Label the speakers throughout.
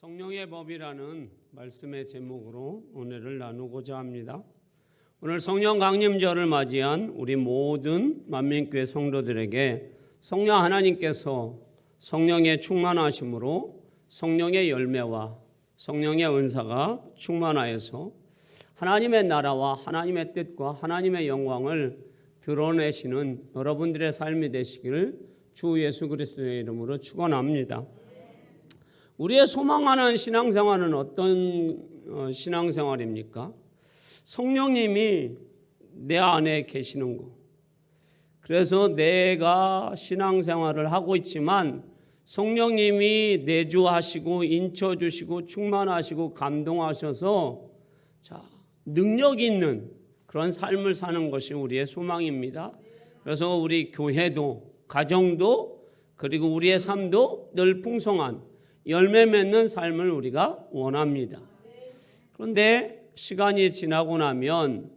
Speaker 1: 성령의 법이라는 말씀의 제목으로 은혜를 나누고자 합니다. 오늘 성령 강림절을 맞이한 우리 모든 만민교회 성도들에게 성령 하나님께서 성령의 충만하심으로 성령의 열매와 성령의 은사가 충만하여서 하나님의 나라와 하나님의 뜻과 하나님의 영광을 드러내시는 여러분들의 삶이 되시기를 주 예수 그리스도의 이름으로 축원합니다. 우리의 소망하는 신앙생활은 어떤 신앙생활입니까? 성령님이 내 안에 계시는 것. 그래서 내가 신앙생활을 하고 있지만 성령님이 내주하시고 인쳐주시고 충만하시고 감동하셔서 능력 있는 그런 삶을 사는 것이 우리의 소망입니다. 그래서 우리 교회도 가정도 그리고 우리의 삶도 늘 풍성한 열매 맺는 삶을 우리가 원합니다. 그런데 시간이 지나고 나면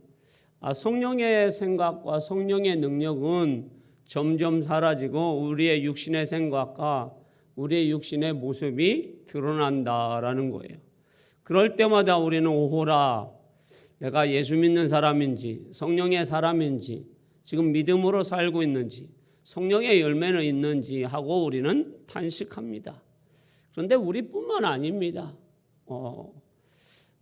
Speaker 1: 성령의 생각과 성령의 능력은 점점 사라지고 우리의 육신의 생각과 우리의 육신의 모습이 드러난다라는 거예요. 그럴 때마다 우리는 오호라, 내가 예수 믿는 사람인지 성령의 사람인지 지금 믿음으로 살고 있는지 성령의 열매는 있는지 하고 우리는 탄식합니다. 그런데 우리뿐만 아닙니다.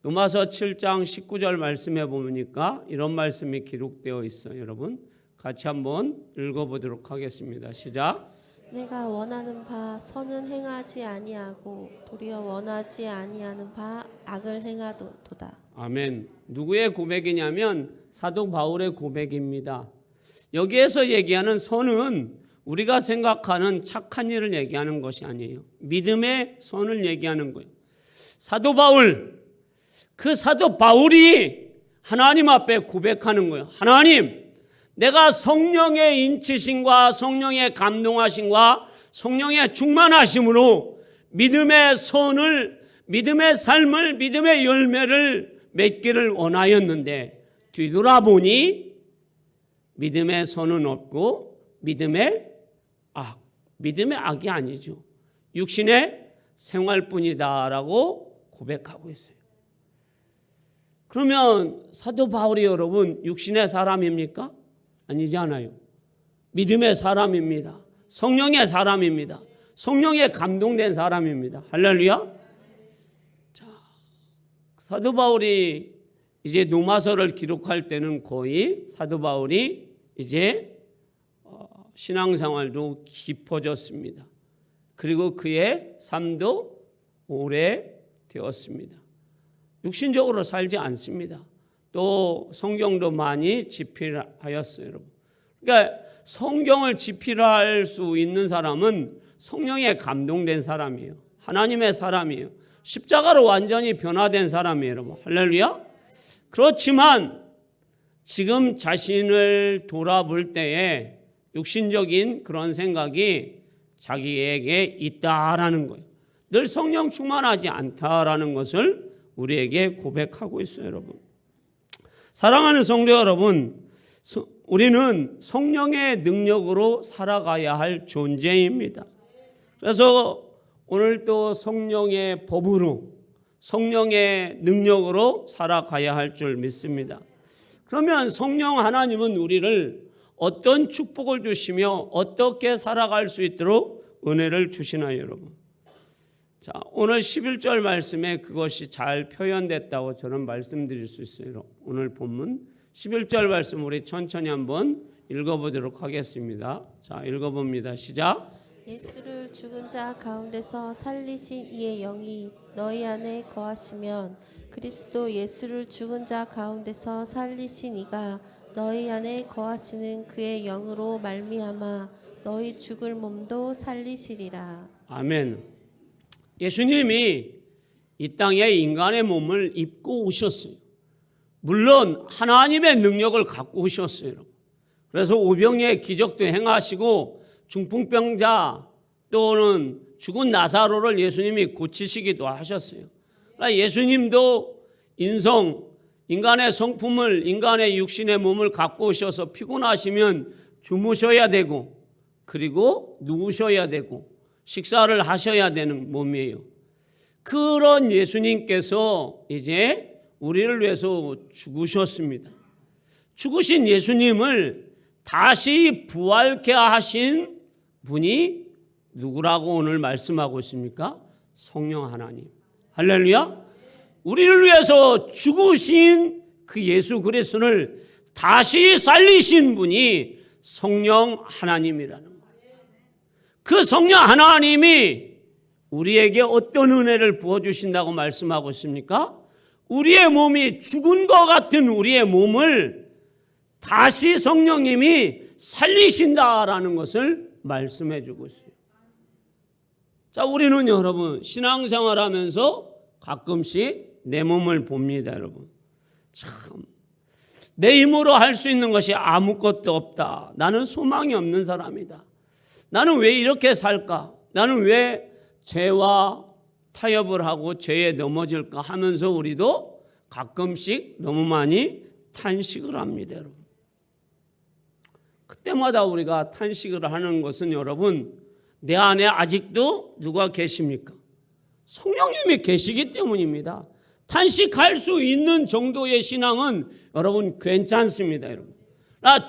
Speaker 1: 로마서 7장 19절 말씀해 보니까 이런 말씀이 기록되어 있어요. 여러분 같이 한번 읽어보도록 하겠습니다. 시작.
Speaker 2: 내가 원하는 바 선은 행하지 아니하고 도리어 원하지 아니하는 바 악을 행하도다.
Speaker 1: 아멘. 누구의 고백이냐면 사도 바울의 고백입니다. 여기에서 얘기하는 선은 우리가 생각하는 착한 일을 얘기하는 것이 아니에요. 믿음의 선을 얘기하는 거예요. 사도 바울, 그 사도 바울이 하나님 앞에 고백하는 거예요. 하나님, 내가 성령의 인치심과 성령의 감동하심과 성령의 충만하심으로 믿음의 선을, 믿음의 삶을, 믿음의 열매를 맺기를 원하였는데 뒤돌아보니 믿음의 선은 없고 믿음의 악이 아니죠. 육신의 생활뿐이다라고 고백하고 있어요. 그러면 사도 바울이 여러분 육신의 사람입니까? 아니지 않아요. 믿음의 사람입니다. 성령의 사람입니다. 성령에 감동된 사람입니다. 할렐루야. 자, 사도 바울이 이제 로마서를 기록할 때는 거의 사도 바울이 이제 신앙생활도 깊어졌습니다. 그리고 그의 삶도 오래되었습니다. 육신적으로 살지 않습니다. 또 성경도 많이 집필하였어요. 여러분. 그러니까 성경을 집필할 수 있는 사람은 성령에 감동된 사람이에요. 하나님의 사람이에요. 십자가로 완전히 변화된 사람이에요. 여러분. 할렐루야. 그렇지만 지금 자신을 돌아볼 때에 육신적인 그런 생각이 자기에게 있다라는 거예요. 늘 성령 충만하지 않다라는 것을 우리에게 고백하고 있어요. 여러분. 사랑하는 성도 여러분, 우리는 성령의 능력으로 살아가야 할 존재입니다. 그래서 오늘 또 성령의 법으로 성령의 능력으로 살아가야 할 줄 믿습니다. 그러면 성령 하나님은 우리를 어떤 축복을 주시며 어떻게 살아갈 수 있도록 은혜를 주시나요, 여러분? 자, 오늘 11절 말씀에 그것이 잘 표현됐다고 저는 말씀드릴 수 있어요. 오늘 본문 11절 말씀 우리 천천히 한번 읽어보도록 하겠습니다. 자, 읽어봅니다. 시작.
Speaker 2: 예수를 죽은 자 가운데서 살리신 이의 영이 너희 안에 거하시면 그리스도 예수를 죽은 자 가운데서 살리신 이가 너희 안에 거하시는 그의 영으로 말미암아 너희 죽을 몸도 살리시리라. 아멘.
Speaker 1: 예수님이 이 땅에 인간의 몸을 입고 오셨어요. 물론 하나님의 능력을 갖고 오셨어요. 그래서 오병이의 기적도 행하시고 중풍병자 또는 죽은 나사로를 예수님이 고치시기도 하셨어요. 예수님도 인간의 성품을, 인간의 육신의 몸을 갖고 오셔서 피곤하시면 주무셔야 되고 그리고 누우셔야 되고 식사를 하셔야 되는 몸이에요. 그런 예수님께서 이제 우리를 위해서 죽으셨습니다. 죽으신 예수님을 다시 부활케 하신 분이 누구라고 오늘 말씀하고 있습니까? 성령 하나님. 할렐루야. 우리를 위해서 죽으신 그 예수 그리스도를 다시 살리신 분이 성령 하나님이라는 거예요. 그 성령 하나님이 우리에게 어떤 은혜를 부어주신다고 말씀하고 있습니까? 우리의 몸이 죽은 것 같은 우리의 몸을 다시 성령님이 살리신다라는 것을 말씀해 주고 있어요. 자, 우리는 여러분 신앙생활하면서 가끔씩 내 몸을 봅니다, 여러분. 참, 내 힘으로 할 수 있는 것이 아무것도 없다. 나는 소망이 없는 사람이다. 나는 왜 이렇게 살까? 나는 왜 죄와 타협을 하고 죄에 넘어질까 하면서 우리도 가끔씩 너무 많이 탄식을 합니다, 여러분. 그때마다 우리가 탄식을 하는 것은 여러분, 내 안에 아직도 누가 계십니까? 성령님이 계시기 때문입니다. 탄식할 수 있는 정도의 신앙은 여러분 괜찮습니다, 여러분.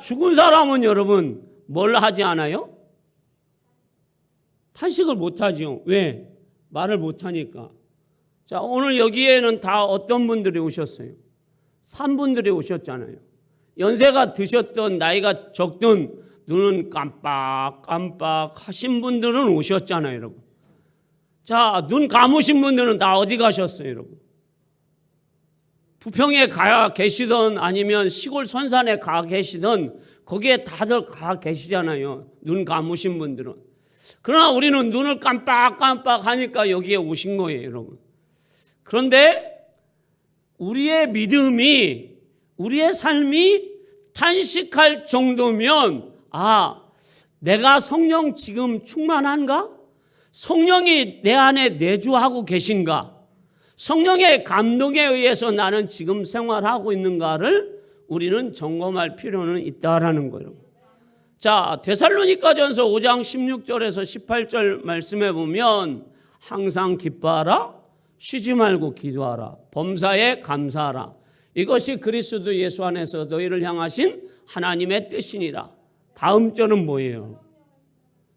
Speaker 1: 죽은 사람은 여러분 뭘 하지 않아요? 탄식을 못하죠. 왜? 말을 못하니까. 자, 오늘 여기에는 다 어떤 분들이 오셨어요? 산분들이 오셨잖아요. 연세가 드셨던 나이가 적던 눈은 깜빡깜빡 하신 분들은 오셨잖아요, 여러분. 자, 눈 감으신 분들은 다 어디 가셨어요, 여러분? 부평에 가 계시던 아니면 시골 선산에 가 계시던 거기에 다들 가 계시잖아요. 눈 감으신 분들은. 그러나 우리는 눈을 깜빡깜빡 하니까 여기에 오신 거예요, 여러분. 그런데 우리의 믿음이, 우리의 삶이 탄식할 정도면, 내가 성령 지금 충만한가? 성령이 내 안에 내주하고 계신가? 성령의 감동에 의해서 나는 지금 생활하고 있는가를 우리는 점검할 필요는 있다라는 거예요. 자, 데살로니가전서 5장 16절에서 18절 말씀해 보면 항상 기뻐하라, 쉬지 말고 기도하라, 범사에 감사하라. 이것이 그리스도 예수 안에서 너희를 향하신 하나님의 뜻이니라. 다음 절은 뭐예요?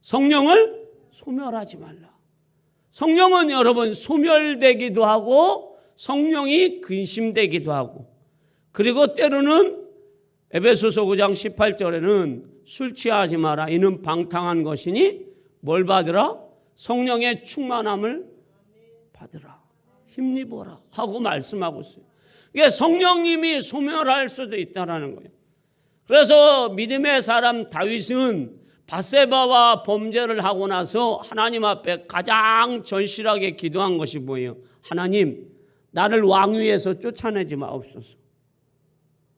Speaker 1: 성령을 소멸하지 말라. 성령은 여러분 소멸되기도 하고 성령이 근심되기도 하고, 그리고 때로는 에베소서 9장 18절에는 술 취하지 마라. 이는 방탕한 것이니 뭘 받으라? 성령의 충만함을 받으라. 힘입어라 하고 말씀하고 있어요. 이게 성령님이 소멸할 수도 있다라는 거예요. 그래서 믿음의 사람 다윗은 밧세바와 범죄를 하고 나서 하나님 앞에 가장 절실하게 기도한 것이 뭐예요? 하나님, 나를 왕위에서 쫓아내지 마옵소서.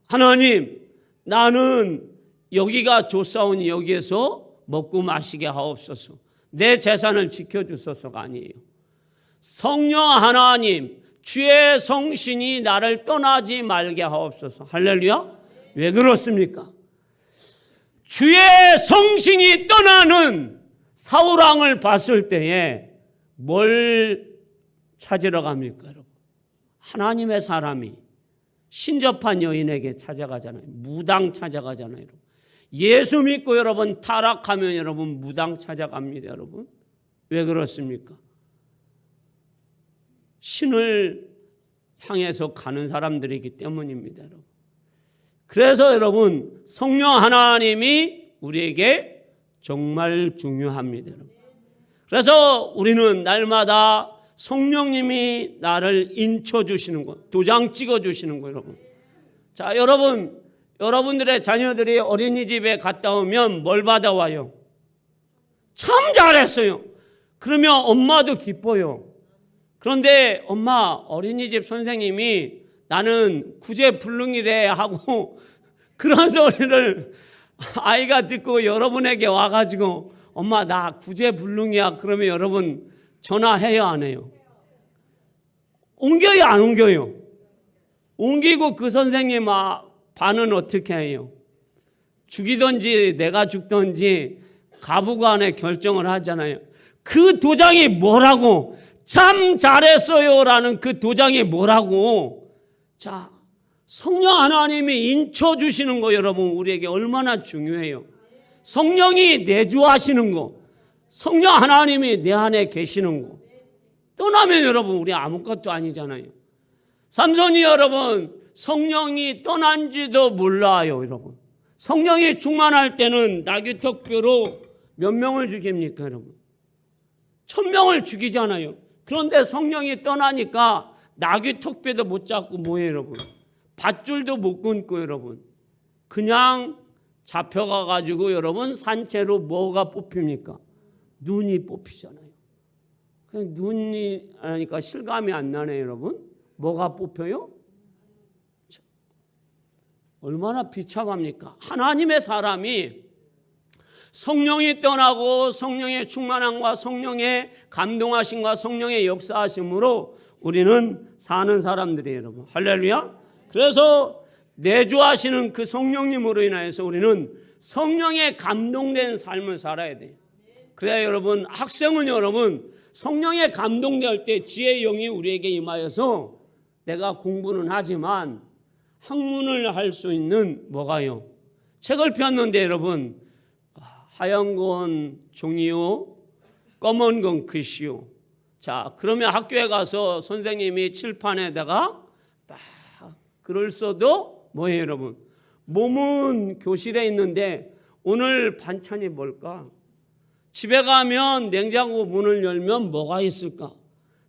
Speaker 1: 하나님, 나는 여기가 좋사오니 여기에서 먹고 마시게 하옵소서. 내 재산을 지켜주소서가 아니에요. 성령 하나님, 주의 성신이 나를 떠나지 말게 하옵소서. 할렐루야. 왜 그렇습니까? 주의 성신이 떠나는 사울왕을 봤을 때에 뭘 찾으러 갑니까, 여러분? 하나님의 사람이 신접한 여인에게 찾아가잖아요. 무당 찾아가잖아요, 여러분. 예수 믿고 여러분 타락하면 여러분 무당 찾아갑니다, 여러분. 왜 그렇습니까? 신을 향해서 가는 사람들이기 때문입니다, 여러분. 그래서 여러분 성령 하나님이 우리에게 정말 중요합니다, 여러분. 그래서 우리는 날마다 성령님이 나를 인쳐주시는 거, 도장 찍어주시는 거예요, 여러분. 자, 여러분들의 자녀들이 어린이집에 갔다 오면 뭘 받아와요? 참 잘했어요. 그러면 엄마도 기뻐요. 그런데 엄마, 어린이집 선생님이 나는 구제불능이래 하고 그런 소리를 아이가 듣고 여러분에게 와가지고 엄마 나 구제불능이야. 그러면 여러분 전화해요, 안 해요? 옮겨요, 안 옮겨요? 옮기고 그 선생님 반은 어떻게 해요? 죽이든지 내가 죽든지 가부간에 결정을 하잖아요. 그 도장이 뭐라고? 참 잘했어요라는 그 도장이 뭐라고? 자, 성령 하나님이 인쳐 주시는 거 여러분 우리에게 얼마나 중요해요. 성령이 내주하시는 거, 성령 하나님이 내 안에 계시는 거. 떠나면 여러분 우리 아무것도 아니잖아요. 삼손이 여러분 성령이 떠난지도 몰라요. 여러분 성령이 충만할 때는 나귀턱뼈로 몇 명을 죽입니까 여러분? 1000명을 죽이잖아요. 그런데 성령이 떠나니까 나귀턱뼈도 못 잡고 뭐예요 여러분? 밧줄도 못 끊고 여러분 그냥 잡혀가 가지고 여러분 산채로 뭐가 뽑힙니까? 눈이 뽑히잖아요. 그냥 눈이 하니까 실감이 안 나네요 여러분. 뭐가 뽑혀요? 얼마나 비참합니까? 하나님의 사람이 성령이 떠나고 성령의 충만함과 성령의 감동하심과 성령의 역사하심으로 우리는 사는 사람들이에요 여러분. 할렐루야. 그래서 내주하시는 그 성령님으로 인하여서 우리는 성령에 감동된 삶을 살아야 돼요. 그래야 여러분 학생은 여러분 성령에 감동될 때 지혜의 영이 우리에게 임하여서 내가 공부는 하지만 학문을 할 수 있는 뭐가요? 책을 폈는데 여러분 하얀 건 종이요 검은 건 글씨요. 자 그러면 학교에 가서 선생님이 칠판에다가 막 글을 써도 뭐예요 여러분? 몸은 교실에 있는데 오늘 반찬이 뭘까? 집에 가면 냉장고 문을 열면 뭐가 있을까?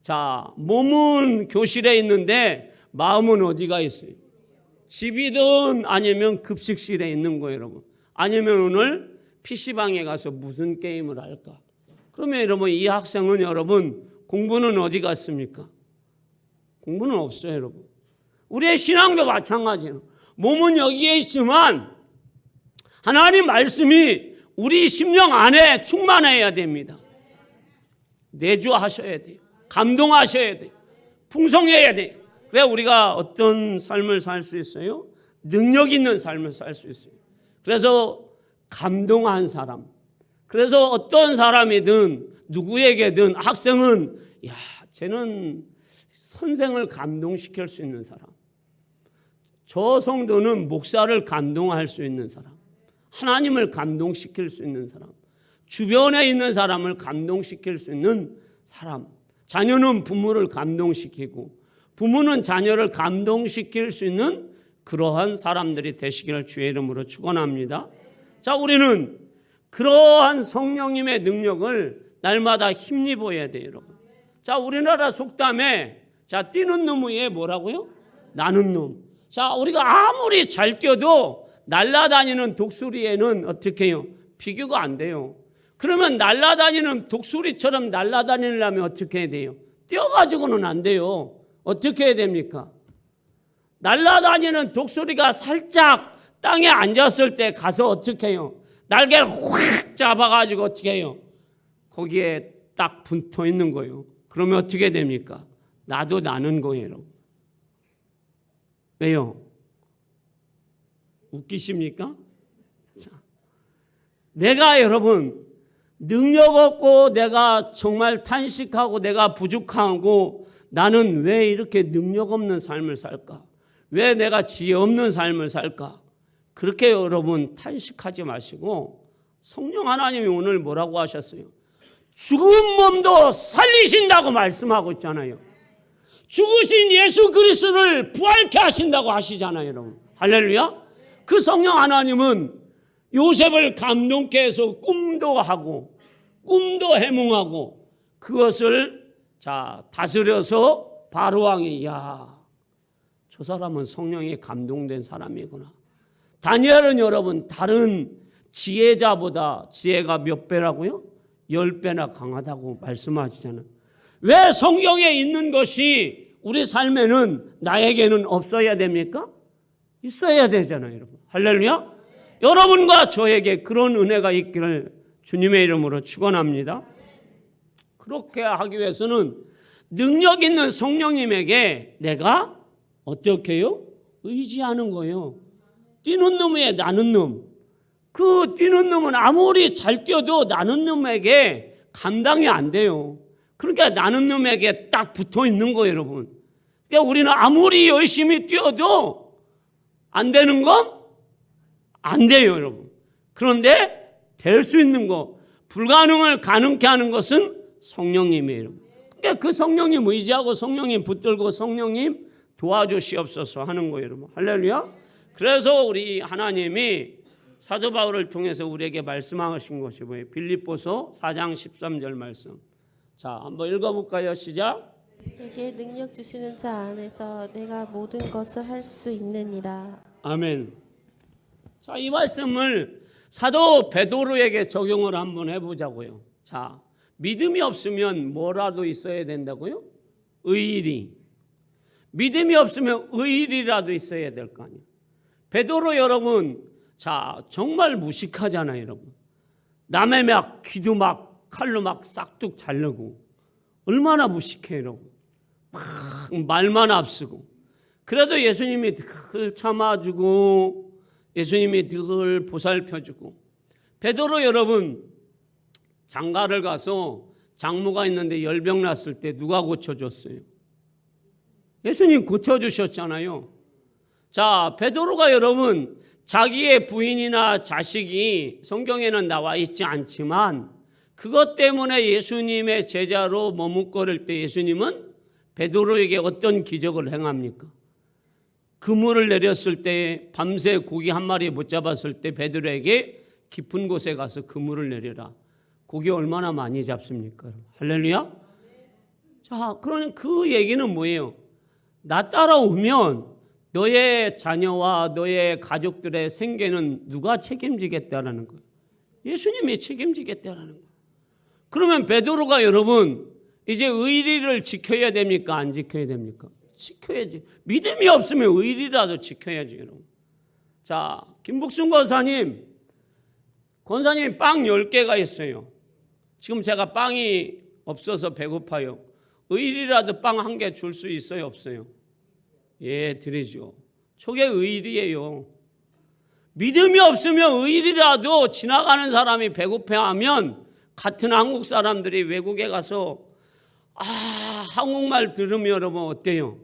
Speaker 1: 자 몸은 교실에 있는데 마음은 어디가 있어요? 집이든 아니면 급식실에 있는 거예요 여러분. 아니면 오늘 PC방에 가서 무슨 게임을 할까? 그러면 여러분 이 학생은 여러분 공부는 어디 갔습니까? 공부는 없어요 여러분. 우리의 신앙도 마찬가지예요. 몸은 여기에 있지만 하나님 말씀이 우리 심령 안에 충만해야 됩니다. 내주하셔야 돼요. 감동하셔야 돼요. 풍성해야 돼요. 그래야 우리가 어떤 삶을 살 수 있어요? 능력 있는 삶을 살 수 있어요. 그래서 감동한 사람. 그래서 어떤 사람이든 누구에게든 학생은 야, 쟤는 선생을 감동시킬 수 있는 사람. 저 성도는 목사를 감동할 수 있는 사람. 하나님을 감동시킬 수 있는 사람. 주변에 있는 사람을 감동시킬 수 있는 사람. 자녀는 부모를 감동시키고 부모는 자녀를 감동시킬 수 있는 그러한 사람들이 되시기를 주의 이름으로 축원합니다. 자, 우리는 그러한 성령님의 능력을 날마다 힘입어야 돼요, 여러분. 자, 우리나라 속담에 자, 뛰는 놈 위에 뭐라고요? 나는 놈. 자, 우리가 아무리 잘 뛰어도 날아다니는 독수리에는 어떻게 해요? 비교가 안 돼요. 그러면 날아다니는 독수리처럼 날아다니려면 어떻게 해야 돼요? 뛰어가지고는 안 돼요. 어떻게 해야 됩니까? 날아다니는 독수리가 살짝 땅에 앉았을 때 가서 어떻게 해요? 날개를 확 잡아가지고 어떻게 해요? 거기에 딱 붙어 있는 거예요. 그러면 어떻게 됩니까? 나도 나는 거예요. 왜요? 웃기십니까? 자, 내가 여러분 능력 없고 내가 정말 탄식하고 내가 부족하고 나는 왜 이렇게 능력 없는 삶을 살까? 왜 내가 지혜 없는 삶을 살까? 그렇게 여러분 탄식하지 마시고 성령 하나님이 오늘 뭐라고 하셨어요? 죽은 몸도 살리신다고 말씀하고 있잖아요. 죽으신 예수 그리스도를 부활케 하신다고 하시잖아요, 여러분. 할렐루야. 그 성령 하나님은 요셉을 감동케 해서 꿈도 하고 꿈도 해몽하고 그것을 자 다스려서 바로 왕이 야, 저 사람은 성령에 감동된 사람이구나. 다니엘은 여러분 다른 지혜자보다 지혜가 몇 배라고요? 10배나 강하다고 말씀하시잖아요. 왜 성경에 있는 것이 우리 삶에는 나에게는 없어야 됩니까? 있어야 되잖아요, 여러분. 할렐루야. 여러분과 저에게 그런 은혜가 있기를 주님의 이름으로 축원합니다. 그렇게 하기 위해서는 능력 있는 성령님에게 내가 어떻게 해요? 의지하는 거예요. 뛰는 놈에 나는 놈. 그 뛰는 놈은 아무리 잘 뛰어도 나는 놈에게 감당이 안 돼요. 그러니까 나는 놈에게 딱 붙어 있는 거예요, 여러분. 그러니까 우리는 아무리 열심히 뛰어도 안 되는 건 안 돼요, 여러분. 그런데 될 수 있는 거, 불가능을 가능케 하는 것은 성령님이에요, 여러분. 그러니까 그 성령님 의지하고 성령님 붙들고 성령님 도와주시옵소서 하는 거예요, 여러분. 할렐루야. 그래서 우리 하나님이 사도 바울을 통해서 우리에게 말씀하신 것이 뭐예요? 빌립보서 4장 13절 말씀. 자, 한번 읽어볼까요? 시작.
Speaker 2: 내게 능력 주시는 자 안에서 내가 모든 것을 할 수 있느니라.
Speaker 1: 아멘. 자, 이 말씀을 사도 베드로에게 적용을 한번 해보자고요. 자, 믿음이 없으면 뭐라도 있어야 된다고요? 의일이. 믿음이 없으면 의일이라도 있어야 될 거 아니에요. 베드로 여러분, 자, 정말 무식하잖아요, 여러분. 남의 막 귀도 막 칼로 막 싹둑 자르고 얼마나 무식해요, 여러분. 막 말만 앞서고. 그래도 예수님이 늘 참아주고 예수님이 늘 보살펴주고. 베드로 여러분, 장가를 가서 장모가 있는데 열병 났을 때 누가 고쳐줬어요? 예수님 고쳐주셨잖아요. 자, 베드로가 여러분 자기의 부인이나 자식이 성경에는 나와 있지 않지만 그것 때문에 예수님의 제자로 머뭇거릴 때 예수님은 베드로에게 어떤 기적을 행합니까? 그물을 내렸을 때 밤새 고기 한 마리 못 잡았을 때 베드로에게 깊은 곳에 가서 그물을 내려라. 고기 얼마나 많이 잡습니까? 할렐루야. 자, 그러면 그 얘기는 뭐예요? 나 따라오면 너의 자녀와 너의 가족들의 생계는 누가 책임지겠다라는 거예요. 예수님이 책임지겠다라는 거예요. 그러면 베드로가 여러분 이제 의리를 지켜야 됩니까? 안 지켜야 됩니까? 지켜야지. 믿음이 없으면 의리라도 지켜야지, 여러분. 자, 김복순 권사님 빵 10개가 있어요. 지금 제가 빵이 없어서 배고파요. 의리라도 빵 1개 줄 수 있어요, 없어요? 예, 드리죠. 저게 의리예요. 믿음이 없으면 의리라도 지나가는 사람이 배고파하면 같은 한국 사람들이 외국에 가서 한국말 들으면 여러분 어때요?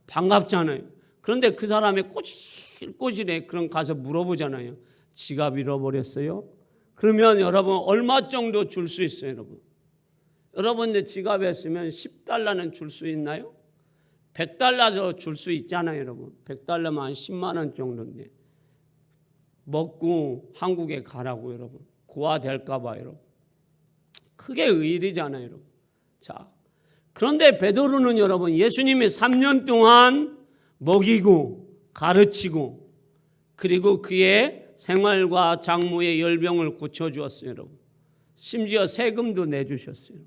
Speaker 1: 반갑잖아요. 그런데 그 사람이 꼬질꼬질해. 그럼 가서 물어보잖아요. 지갑 잃어버렸어요? 그러면 여러분 얼마 정도 줄 수 있어요, 여러분? 여러분들 지갑에 쓰면 10달러는 줄 수 있나요? 100달러도 줄 수 있잖아요, 여러분. 100달러면 한 10만 원 정도인데 먹고 한국에 가라고, 여러분. 고아될까 봐, 여러분. 그게 의리잖아요, 여러분. 자, 그런데 베드로는 여러분 예수님이 3년 동안 먹이고 가르치고 그리고 그의 생활과 장모의 열병을 고쳐주었어요, 여러분. 심지어 세금도 내주셨어요.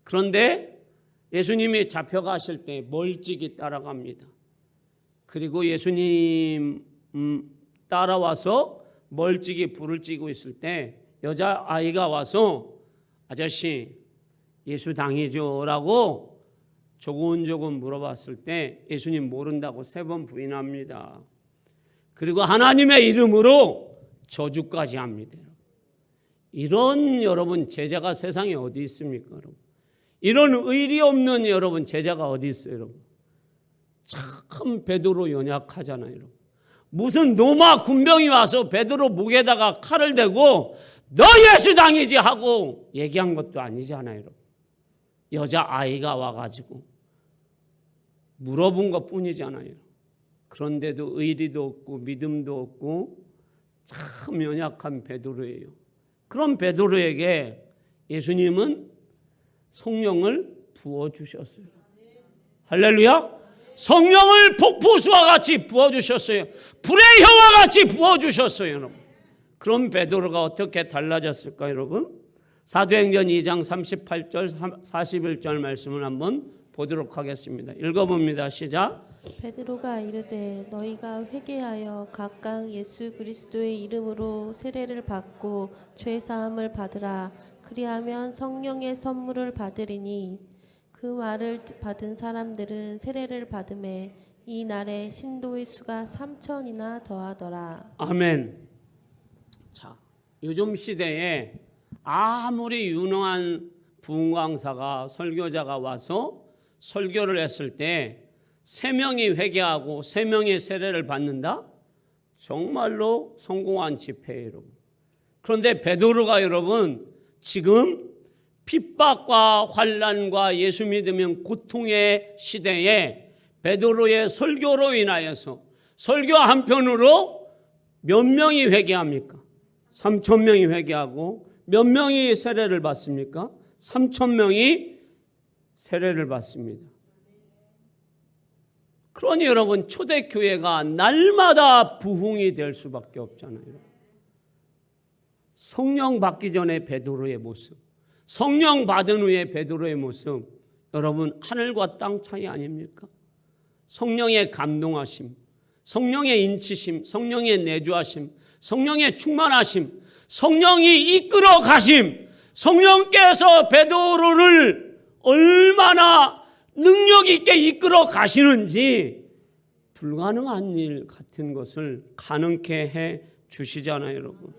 Speaker 1: 그런데 예수님이 잡혀가실 때 멀찍이 따라갑니다. 그리고 예수님 따라와서 멀찍이 불을 찌고 있을 때 여자아이가 와서 아저씨 예수 당이죠? 라고 조곤조곤 물어봤을 때 예수님 모른다고 3번 부인합니다. 그리고 하나님의 이름으로 저주까지 합니다. 이런 여러분 제자가 세상에 어디 있습니까, 여러분? 이런 의리 없는 여러분 제자가 어디 있어요, 여러분? 참 베드로 연약하잖아요, 여러분. 무슨 로마 군병이 와서 베드로 목에다가 칼을 대고 너 예수 당이지 하고 얘기한 것도 아니잖아요, 여러분. 여자아이가 와가지고 물어본 것뿐이잖아요. 그런데도 의리도 없고 믿음도 없고 참 연약한 베드로예요. 그런 베드로에게 예수님은 성령을 부어주셨어요. 할렐루야. 성령을 폭포수와 같이 부어주셨어요. 불의 형과 같이 부어주셨어요, 여러분. 그럼 베드로가 어떻게 달라졌을까요, 여러분? 사도행전 2장 38절 41절 말씀을 한번 보도록 하겠습니다. 읽어봅니다. 시작.
Speaker 2: 베드로가 이르되 너희가 회개하여 각각 예수 그리스도의 이름으로 세례를 받고 죄 사함을 받으라. 그리하면 성령의 선물을 받으리니 그 말을 받은 사람들은 세례를 받음에 이 날에 신도의 수가 3,000이나 더하더라.
Speaker 1: 아멘. 자, 요즘 시대에 아무리 유능한 부흥강사가 설교자가 와서 설교를 했을 때 3명이 회개하고 3명이 세례를 받는다? 정말로 성공한 집회예요, 여러분. 그런데 베드로가 여러분 지금 핍박과 환난과 예수 믿으면 고통의 시대에 베드로의 설교로 인하여서 설교 한편으로 몇 명이 회개합니까? 3,000명이 회개하고 몇 명이 세례를 받습니까? 3,000명이 세례를 받습니다. 그러니 여러분 초대교회가 날마다 부흥이 될 수밖에 없잖아요. 성령 받기 전에 베드로의 모습, 성령 받은 후에 베드로의 모습, 여러분 하늘과 땅 차이 아닙니까? 성령의 감동하심, 성령의 인치심, 성령의 내주하심, 성령의 충만하심, 성령이 이끌어 가심, 성령께서 베드로를 얼마나 능력 있게 이끌어 가시는지 불가능한 일 같은 것을 가능케 해 주시잖아요, 여러분.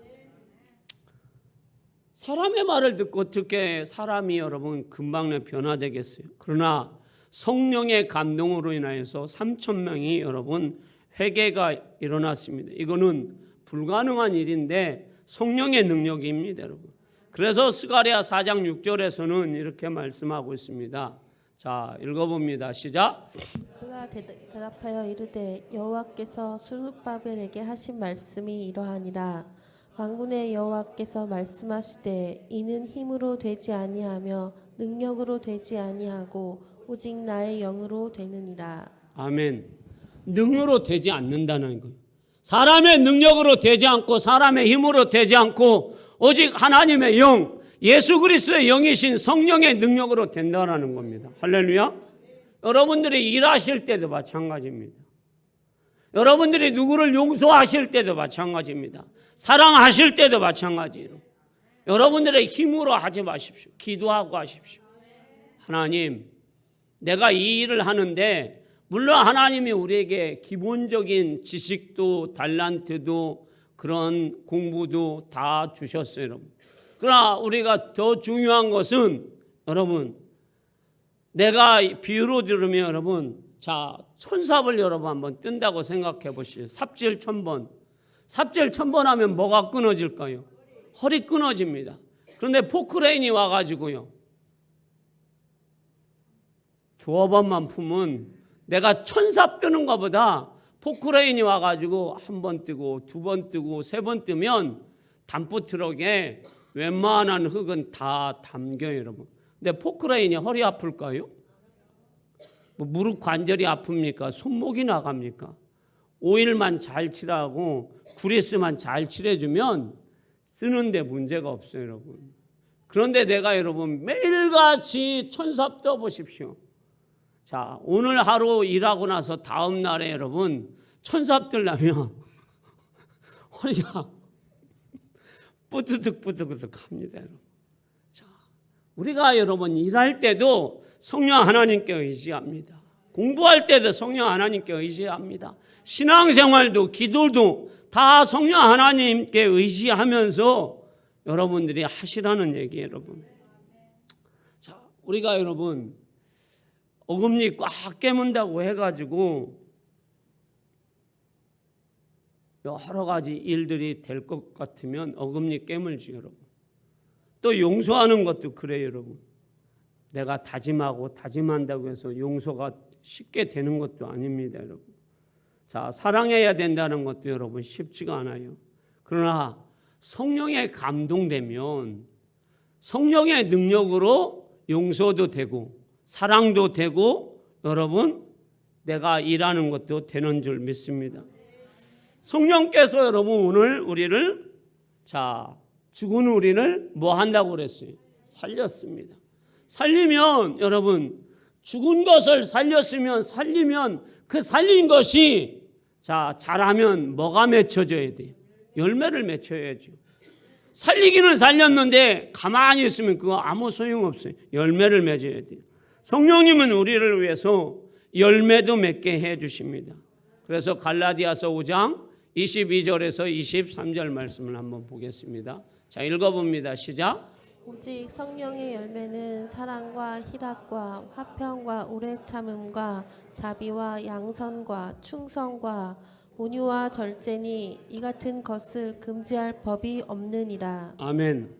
Speaker 1: 사람의 말을 듣고 어떻게 사람이 여러분 금방 내 변화되겠어요? 그러나 성령의 감동으로 인하여서 3,000명이 여러분 회개가 일어났습니다. 이거는 불가능한 일인데 성령의 능력입니다, 여러분. 그래서 스가랴 4장 6절에서는 이렇게 말씀하고 있습니다. 자, 읽어봅니다. 시작.
Speaker 2: 그가 대답하여 이르되 여호와께서 스룹바벨에게 하신 말씀이 이러하니라. 만군의 여호와께서 말씀하시되 이는 힘으로 되지 아니하며 능력으로 되지 아니하고 오직 나의 영으로 되느니라.
Speaker 1: 아멘. 능으로 되지 않는다는 거예요. 사람의 능력으로 되지 않고 사람의 힘으로 되지 않고 오직 하나님의 영, 예수 그리스도의 영이신 성령의 능력으로 된다는 겁니다. 할렐루야. 여러분들이 일하실 때도 마찬가지입니다. 여러분들이 누구를 용서하실 때도 마찬가지입니다. 사랑하실 때도 마찬가지로 여러분들의 힘으로 하지 마십시오. 기도하고 하십시오. 하나님, 내가 이 일을 하는데 물론 하나님이 우리에게 기본적인 지식도 달란트도 그런 공부도 다 주셨어요, 여러분. 그러나 우리가 더 중요한 것은 여러분, 내가 비유로 들으면 여러분, 자, 천삽을 여러분 한번 뜬다고 생각해 보시죠. 삽질 1,000번. 삽질 1,000번 하면 뭐가 끊어질까요? 허리 끊어집니다. 그런데 포크레인이 와가지고요, 2번만 품은 내가 천삽 뜨는 것보다 포크레인이 와가지고 1번 뜨고 2번 뜨고 3번 뜨면 담프 트럭에 웬만한 흙은 다 담겨요, 여러분. 근데 포크레인이 허리 아플까요? 뭐 무릎 관절이 아픕니까? 손목이 나갑니까? 오일만 잘 칠하고 구리스만 잘 칠해주면 쓰는데 문제가 없어요, 여러분. 그런데 내가 여러분 매일같이 천삽 떠보십시오. 자, 오늘 하루 일하고 나서 다음 날에 여러분 천삽 뜨려면 허리가 뿌드득 합니다, 여러분. 자, 우리가 여러분 일할 때도 성령 하나님께 의지합니다. 공부할 때도 성령 하나님께 의지합니다. 신앙생활도 기도도 다 성령 하나님께 의지하면서 여러분들이 하시라는 얘기예요, 여러분. 자, 우리가 여러분 어금니 꽉 깨문다고 해가지고 여러 가지 일들이 될 것 같으면 어금니 깨물지, 여러분. 또 용서하는 것도 그래요, 여러분. 내가 다짐하고 다짐한다고 해서 용서가 쉽게 되는 것도 아닙니다, 여러분. 자, 사랑해야 된다는 것도 여러분 쉽지가 않아요. 그러나 성령에 감동되면 성령의 능력으로 용서도 되고 사랑도 되고 여러분 내가 일하는 것도 되는 줄 믿습니다. 성령께서 여러분 오늘 우리를 죽은 우리를 뭐 한다고 그랬어요? 살렸습니다. 살리면 여러분 죽은 것을 살리면 그 살린 것이 잘하면 뭐가 맺혀져야 돼요? 열매를 맺혀야죠. 살리기는 살렸는데 가만히 있으면 그거 아무 소용없어요. 열매를 맺어야 돼요. 성령님은 우리를 위해서 열매도 맺게 해 주십니다. 그래서 갈라디아서 5장 22절에서 23절 말씀을 한번 보겠습니다. 자, 읽어봅니다. 시작.
Speaker 2: 오직 성령의 열매는 사랑과 희락과 화평과 오래 참음과 자비와 양선과 충성과 온유와 절제니 이 같은 것을 금지할 법이 없느니라.
Speaker 1: 아멘.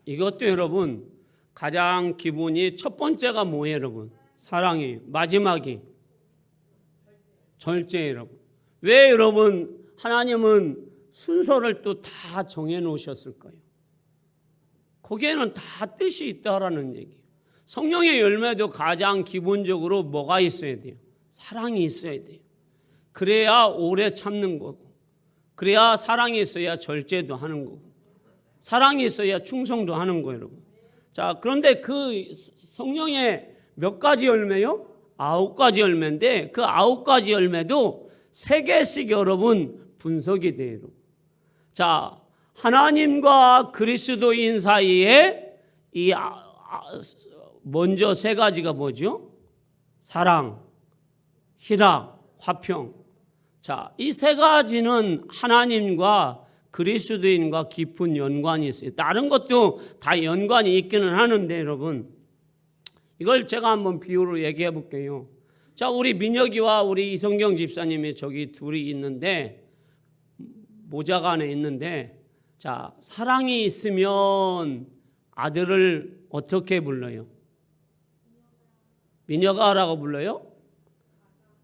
Speaker 1: 이것도 여러분 가장 기본이 첫 번째가 뭐예요, 여러분? 사랑이에요. 마지막이 절제예요, 여러분. 왜 여러분 하나님은 순서를 또 다 정해 놓으셨을까요? 거기에는 다 뜻이 있다라는 얘기예요. 성령의 열매도 가장 기본적으로 뭐가 있어야 돼요? 사랑이 있어야 돼요. 그래야 오래 참는 거고, 그래야 사랑이 있어야 절제도 하는 거고, 사랑이 있어야 충성도 하는 거예요, 여러분. 자, 그런데 그 성령의 몇 가지 열매요? 9가지 열매인데 그 9가지 열매도 3개씩 여러분 분석이 돼요. 자, 하나님과 그리스도인 사이에 이 먼저 3가지가 뭐죠? 사랑, 희락, 화평. 자, 이 3가지는 하나님과 그리스도인과 깊은 연관이 있어요. 다른 것도 다 연관이 있기는 하는데 여러분, 이걸 제가 한번 비유로 얘기해 볼게요. 자, 우리 민혁이와 우리 이성경 집사님이 저기 둘이 있는데, 모자가 안에 있는데, 자, 사랑이 있으면 아들을 어떻게 불러요? 민혁아라고 불러요?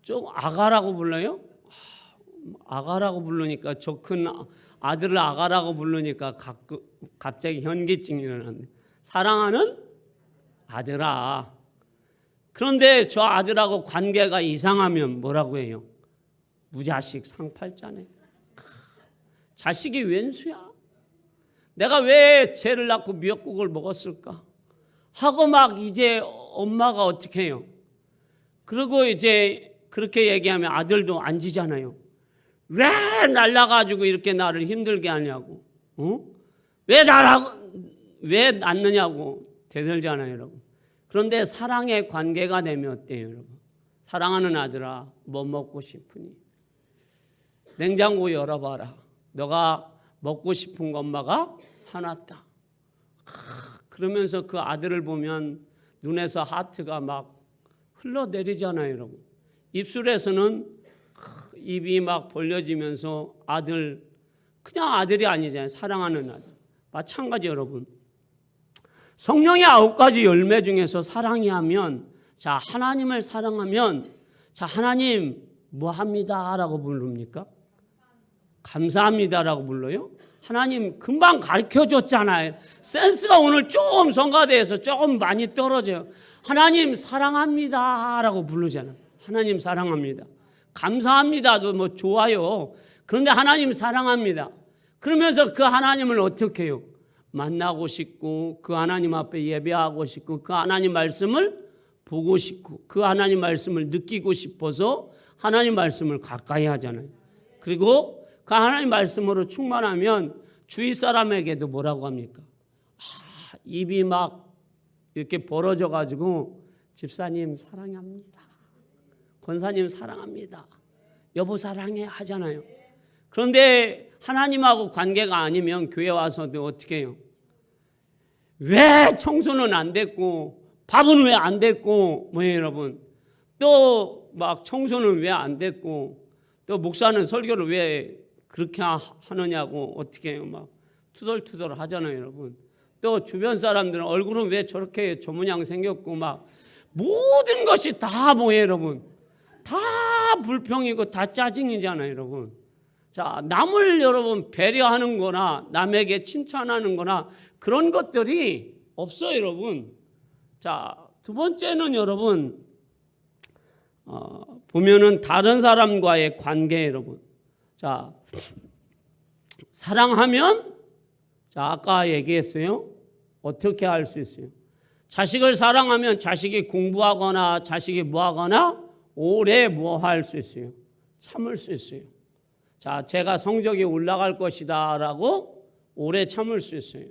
Speaker 1: 좀 아가라고 불러요? 아가라고 부르니까 저 큰 아들을 아가라고 부르니까 갑자기 현기증이 일어났네. 사랑하는 아들아. 그런데 저 아들하고 관계가 이상하면 뭐라고 해요? 무자식 상팔자네. 자식이 웬수야? 내가 왜 쟤를 낳고 미역국을 먹었을까? 하고 막 이제 엄마가 어떻게 해요? 그리고 이제 그렇게 얘기하면 아들도 앉으잖아요. 왜 날라가지고 이렇게 나를 힘들게 하냐고, 왜 낳느냐고 대들잖아요, 여러분. 그런데 사랑의 관계가 되면 어때요, 여러분? 사랑하는 아들아, 뭐 먹고 싶으니? 냉장고 열어봐라. 너가 먹고 싶은 거 엄마가 사놨다. 그러면서 그 아들을 보면 눈에서 하트가 막 흘러내리잖아요, 여러분. 입술에서는 입이 막 벌려지면서 아들, 그냥 아들이 아니잖아요. 사랑하는 아들. 마찬가지 여러분. 성령의 9가지 열매 중에서 사랑이 하면, 자, 하나님을 사랑하면, 자, 하나님 뭐 합니다 라고 부릅니까? 감사합니다라고 불러요? 하나님 금방 가르쳐 줬잖아요. 센스가 오늘 좀 성가대에서 조금 많이 떨어져요. 하나님 사랑합니다라고 부르잖아요. 하나님 사랑합니다. 감사합니다도 뭐 좋아요. 그런데 하나님 사랑합니다. 그러면서 그 하나님을 어떻게 해요? 만나고 싶고, 그 하나님 앞에 예배하고 싶고, 그 하나님 말씀을 보고 싶고, 그 하나님 말씀을 느끼고 싶어서 하나님 말씀을 가까이 하잖아요. 그리고 그 하나님 말씀으로 충만하면 주위 사람에게도 뭐라고 합니까? 입이 막 이렇게 벌어져 가지고 집사님 사랑합니다. 권사님 사랑합니다. 여보 사랑해 하잖아요. 그런데 하나님하고 관계가 아니면 교회 와서도 어떻게 해요? 왜 청소는 안 됐고, 밥은 왜 안 됐고, 뭐예요 여러분? 또 막 청소는 왜 안 됐고, 또 목사는 설교를 왜 그렇게 하느냐고 어떻게 해요? 막 투덜투덜 하잖아요, 여러분. 또 주변 사람들은 얼굴은 왜 저렇게 저 모양 생겼고, 막 모든 것이 다 뭐예요, 여러분? 다 불평이고 다 짜증이잖아요, 여러분. 자, 남을 여러분 배려하는 거나 남에게 칭찬하는 거나 그런 것들이 없어요, 여러분. 자, 두 번째는 여러분, 보면은 다른 사람과의 관계, 여러분. 자, 사랑하면, 자, 아까 얘기했어요. 어떻게 할 수 있어요? 자식을 사랑하면 자식이 공부하거나 자식이 뭐 하거나 오래 뭐 할 수 있어요? 참을 수 있어요. 자, 제가 성적이 올라갈 것이다 라고 오래 참을 수 있어요.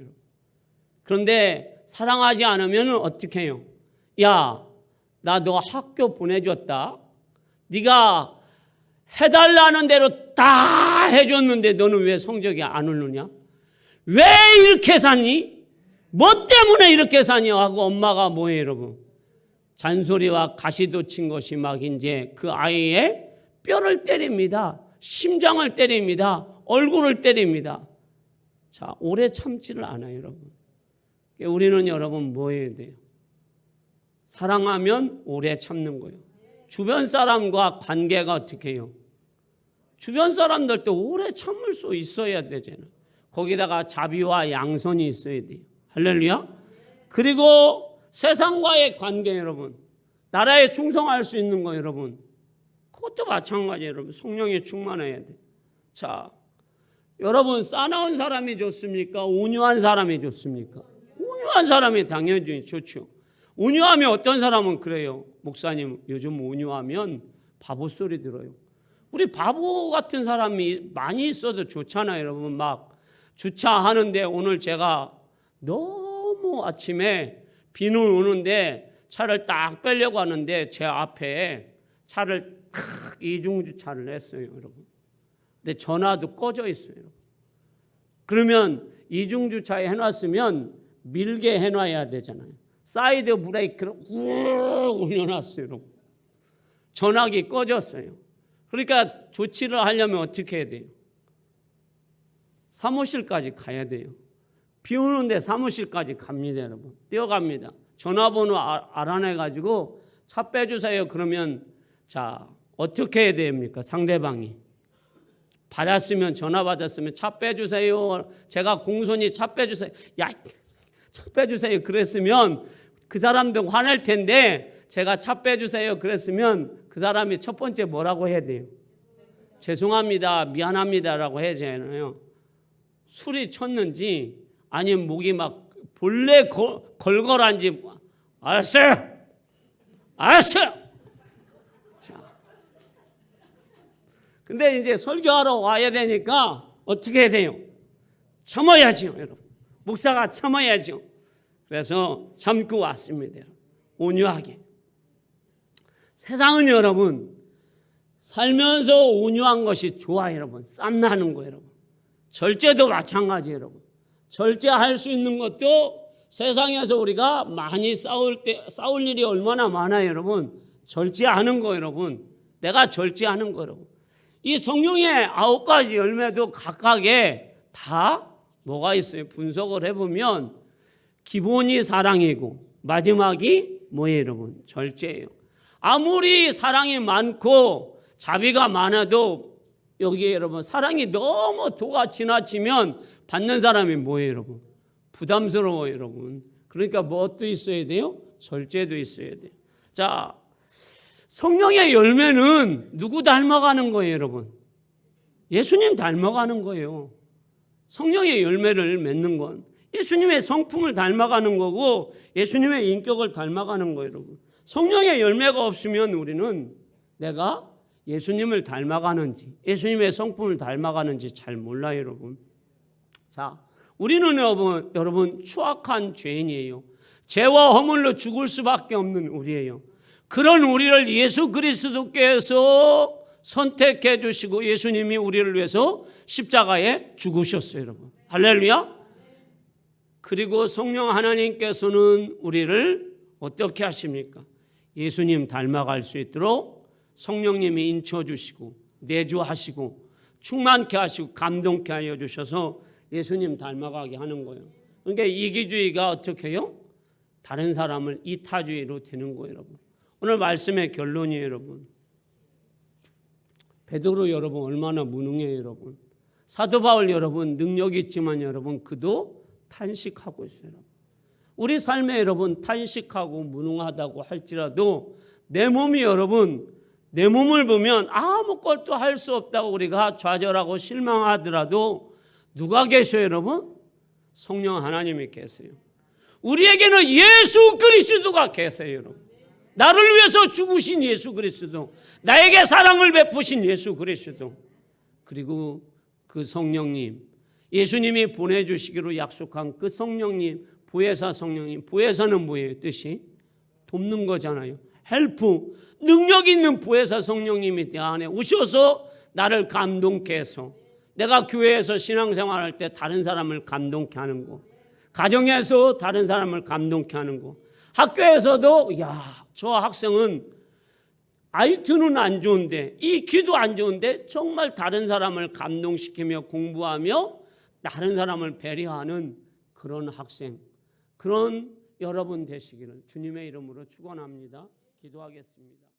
Speaker 1: 그런데 사랑하지 않으면 어떻게 해요? 야, 나 너 학교 보내줬다. 네가 해달라는 대로 다 해줬는데 너는 왜 성적이 안 오르냐? 왜 이렇게 사니? 뭐 때문에 이렇게 사냐 하고 엄마가 뭐예요, 여러분? 잔소리와 가시도 친 것이 막 이제 그 아이의 뼈를 때립니다. 심장을 때립니다. 얼굴을 때립니다. 자, 오래 참지를 않아요, 여러분. 우리는 여러분 뭐 해야 돼요? 사랑하면 오래 참는 거예요. 주변 사람과 관계가 어떻게 해요? 주변 사람들도 오래 참을 수 있어야 되잖아요. 거기다가 자비와 양선이 있어야 돼요. 할렐루야. 그리고 세상과의 관계, 여러분, 나라에 충성할 수 있는 거, 여러분, 그것도 마찬가지예요. 여러분, 성령에 충만해야 돼. 자, 여러분, 싸나운 사람이 좋습니까? 온유한 사람이 좋습니까? 온유한 사람이 당연히 좋죠. 온유하면 어떤 사람은 그래요. 목사님, 요즘 온유하면 바보 소리 들어요. 우리 바보 같은 사람이 많이 있어도 좋잖아요, 여러분. 막 주차하는데 오늘 제가 너무 아침에 비는 오는데 차를 딱 빼려고 하는데 제 앞에 차를 탁 이중주차를 했어요, 여러분. 근데 전화도 꺼져 있어요. 그러면 이중주차에 해놨으면 밀게 해놔야 되잖아요. 사이드 브레이크를 우르르 올려놨어요, 여러분. 전화기 꺼졌어요. 그러니까 조치를 하려면 어떻게 해야 돼요? 사무실까지 가야 돼요. 비 오는데 사무실까지 갑니다, 여러분. 뛰어갑니다. 전화번호 알아내가지고 차 빼주세요. 그러면 자, 어떻게 해야 됩니까? 상대방이 받았으면, 전화 받았으면 차 빼주세요. 제가 공손히 차 빼주세요. 야, 차 빼주세요. 그랬으면 그 사람도 화낼 텐데 제가 차 빼주세요. 그랬으면 그 사람이 첫 번째 뭐라고 해야 돼요? 죄송합니다, 미안합니다라고 해야 되잖아요. 술이 쳤는지 아니면 목이 막 본래 걸걸한지 알았어요. 알았어요. 자, 근데 이제 설교하러 와야 되니까 어떻게 해야 돼요? 참아야죠, 여러분. 목사가 참아야죠. 그래서 참고 왔습니다. 온유하게. 세상은 여러분 살면서 온유한 것이 좋아요, 여러분. 쌈나는 거예요, 여러분. 절제도 마찬가지예요, 여러분. 절제할 수 있는 것도 세상에서 우리가 많이 싸울 일이 얼마나 많아요, 여러분. 절제하는 거, 여러분. 내가 절제하는 거, 여러분. 이 성령의 9가지 열매도 각각에 다 뭐가 있어요? 분석을 해보면 기본이 사랑이고 마지막이 뭐예요, 여러분? 절제예요. 아무리 사랑이 많고 자비가 많아도 여기에 여러분 사랑이 너무 도가 지나치면 받는 사람이 뭐예요, 여러분? 부담스러워요, 여러분. 그러니까 뭣도 있어야 돼요? 절제도 있어야 돼요. 자, 성령의 열매는 누구 닮아가는 거예요, 여러분? 예수님 닮아가는 거예요. 성령의 열매를 맺는 건 예수님의 성품을 닮아가는 거고 예수님의 인격을 닮아가는 거예요, 여러분. 성령의 열매가 없으면 우리는 내가 예수님을 닮아가는지 예수님의 성품을 닮아가는지 잘 몰라요, 여러분. 자, 우리는 여러분 추악한 죄인이에요. 죄와 허물로 죽을 수밖에 없는 우리예요. 그런 우리를 예수 그리스도께서 선택해 주시고 예수님이 우리를 위해서 십자가에 죽으셨어요, 여러분. 할렐루야. 그리고 성령 하나님께서는 우리를 어떻게 하십니까? 예수님 닮아갈 수 있도록 성령님이 인쳐주시고 내주하시고 충만케 하시고 감동케 하여 주셔서 예수님 닮아가게 하는 거예요. 그러니까 이기주의가 어떻게 해요? 다른 사람을 이타주의로 되는 거예요, 여러분. 오늘 말씀의 결론이에요, 여러분. 베드로 여러분 얼마나 무능해요, 여러분. 사도 바울 여러분 능력이 있지만 여러분 그도 탄식하고 있어요, 여러분. 우리 삶에 여러분 탄식하고 무능하다고 할지라도 내 몸이 여러분 내 몸을 보면 아무것도 할 수 없다고 우리가 좌절하고 실망하더라도 누가 계셔요, 여러분? 성령 하나님이 계세요. 우리에게는 예수 그리스도가 계세요, 여러분. 나를 위해서 죽으신 예수 그리스도, 나에게 사랑을 베푸신 예수 그리스도, 그리고 그 성령님, 예수님이 보내주시기로 약속한 그 성령님, 보혜사 성령님. 보혜사는 뭐예요? 뜻이? 돕는 거잖아요. 헬프, 능력 있는 보혜사 성령님이 내 안에 오셔서 나를 감동케 해서 내가 교회에서 신앙생활할 때 다른 사람을 감동케 하는 거. 가정에서 다른 사람을 감동케 하는 거, 학교에서도 야, 저 학생은 IQ는 안 좋은데, EQ도 안 좋은데 정말 다른 사람을 감동시키며 공부하며 다른 사람을 배려하는 그런 학생, 그런 여러분 되시기를 주님의 이름으로 축원합니다. 기도하겠습니다.